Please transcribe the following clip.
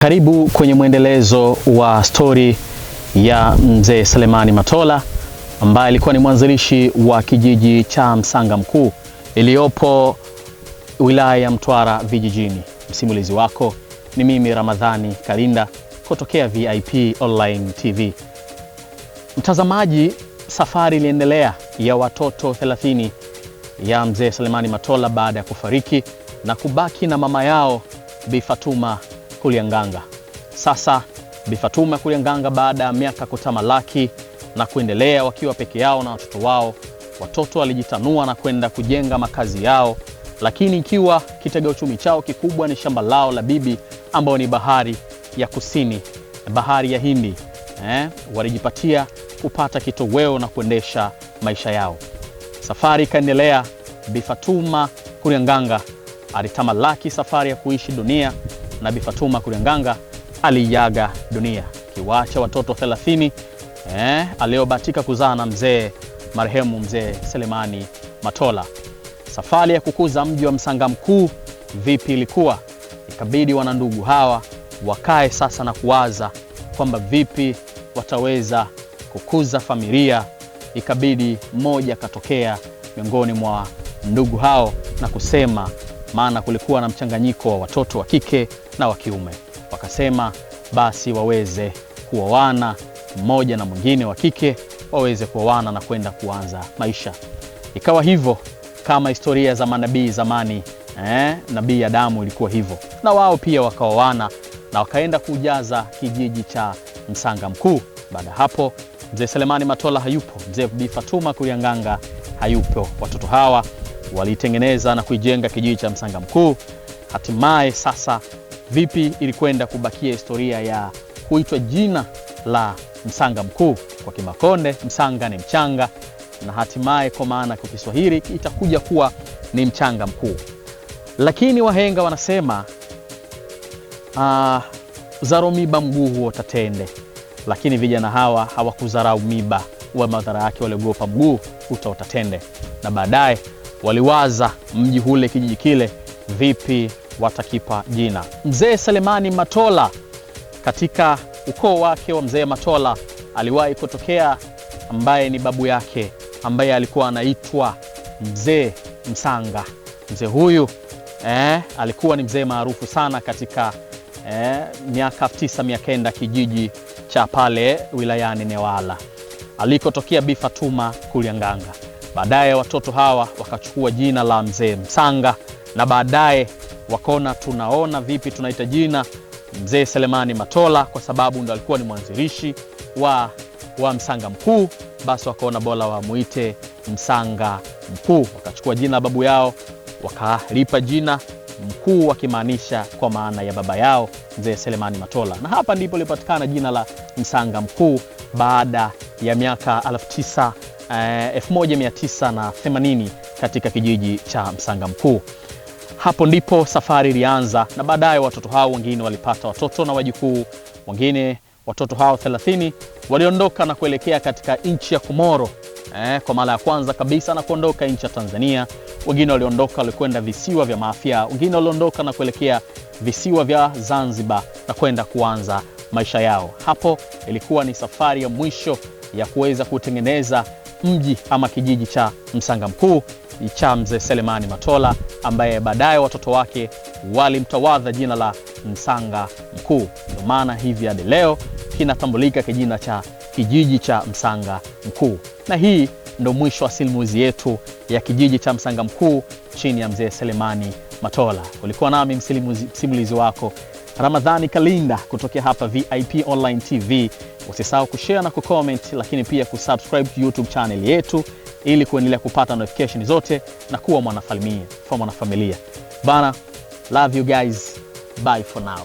Karibu kwenye mwendelezo wa stori ya mzee Selemani Matola ambaye alikuwa ni mwanzilishi wa kijiji cha Msanga Mkuu iliyopo wilaya ya Mtwara vijijini. Msimulizi wako ni mimi Ramadhani Kalinda kutokea VIP Online TV. Mtazamaji, safari iliendelea ya watoto 30 ya mzee Selemani Matola baada ya kufariki na kubaki na mama yao Bi Fatuma Kulyanganga. Sasa Bi Fatuma Kulyanganga baada ya miaka kutamalaki na kuendelea wakiwa peke yao na watoto wao, watoto walijitanua na kwenda kujenga makazi yao, lakini ikiwa kitega uchumi chao kikubwa ni shamba lao la bibi ambao ni bahari ya kusini, bahari ya Hindi. Walijipatia kupata kitoweo na kuendesha maisha yao. Safari ikaendelea. Bi Fatuma Kulyanganga alitamalaki safari ya kuishi dunia na Bi Fatuma Kulyanganga aliaga dunia kiwaacha watoto 30 aliobahatika kuzaa na marehemu mzee Selemani Matola. Safari ya kukuza mji wa Msanga Mkuu vipi ilikuwa? Ikabidi wanandugu hawa wakae sasa na kuwaza kwamba vipi wataweza kukuza familia. Ikabidi mmoja katokea miongoni mwa ndugu hao na kusema, maana kulikuwa na mchanganyiko wa watoto wa kike na wa kiume, wakasema basi waweze kuoana, mmoja na mwingine wa kike waweze kuoana na kwenda kuanza maisha. Ikawa hivyo kama historia za manabii zamani. Nabii Adamu ilikuwa hivyo, na wao pia wakaoana na wakaenda kujaza kijiji cha Msanga Mkuu. Baada hapo mzee Selemani Matola hayupo, mzee Bi Fatuma Kulyanganga hayupo. Watoto hawa walitengeneza na kuijenga kijiji cha Msanga Mkuu. Hatimaye sasa vipi ilikwenda kubakia historia ya kuitwa jina la Msanga Mkuu. Kwa Kimakonde Msanga ni mchanga, na hatimaye kwa maana kwa Kiswahili itakuja kuwa ni Mchanga Mkuu. Lakini wahenga wanasema zaro miba mguu huota tende, lakini vijana hawa hawakudharau miba wa madhara yake, waliogopa mguu utaota tende, na baadaye waliwaza mji ule, kijiji kile, vipi watakipa jina. Mzee Selemani Matola, katika ukoo wake wa mzee Matola aliwahi kutokea ambaye ni babu yake ambaye alikuwa anaitwa mzee Msanga. Mzee huyu alikuwa ni mzee maarufu sana katika miaka 1900 kijiji cha pale wilayani Newala alikotokea Bi Fatuma Kulyanganga. Baadaye watoto hawa wakachukua jina la mzee Msanga, na baadaye wakaona tunaona vipi tunaita jina mzee Selemani Matola, kwa sababu ndo alikuwa ni mwanzilishi wa Msanga Mkuu. Basi wakaona bora wamuite Msanga Mkuu, wakachukua jina la babu yao wakalipa jina Mkuu, wakimaanisha kwa maana ya baba yao mzee Selemani Matola, na hapa ndipo lipatikana jina la Msanga Mkuu baada ya miaka 1980 katika kijiji cha Msanga Mkuu. Hapo ndipo safari ilianza, na baadaye watoto hao wengine walipata watoto na wajukuu wengine. Watoto hao 30 waliondoka na kuelekea katika nchi ya Komoro kwa mara ya kwanza kabisa, na kuondoka nchi ya Tanzania. Wengine waliondoka walikwenda visiwa vya Mafia, wengine waliondoka na kuelekea visiwa vya Zanzibar na kwenda kuanza maisha yao. Hapo ilikuwa ni safari ya mwisho ya kuweza kutengeneza mji ama kijiji cha Msanga Mkuu cha mzee Selemani Matola, ambaye baadaye watoto wake walimtawadha jina la Msanga Mkuu. Ndio maana hivi hadi leo kinatambulika kijina cha kijiji cha Msanga Mkuu. Na hii ndio mwisho wa simulizi yetu ya kijiji cha Msanga Mkuu chini ya mzee Selemani Matola. Ulikuwa nami msimulizi wako Ramadhani Kalinda kutokea hapa VIP Online TV. Usisahau kushare na kucomment, lakini pia kusubscribe YouTube channel yetu ili kuendelea kupata notification zote na kuwa mwanafamilia. Bana, love you guys. Bye for now.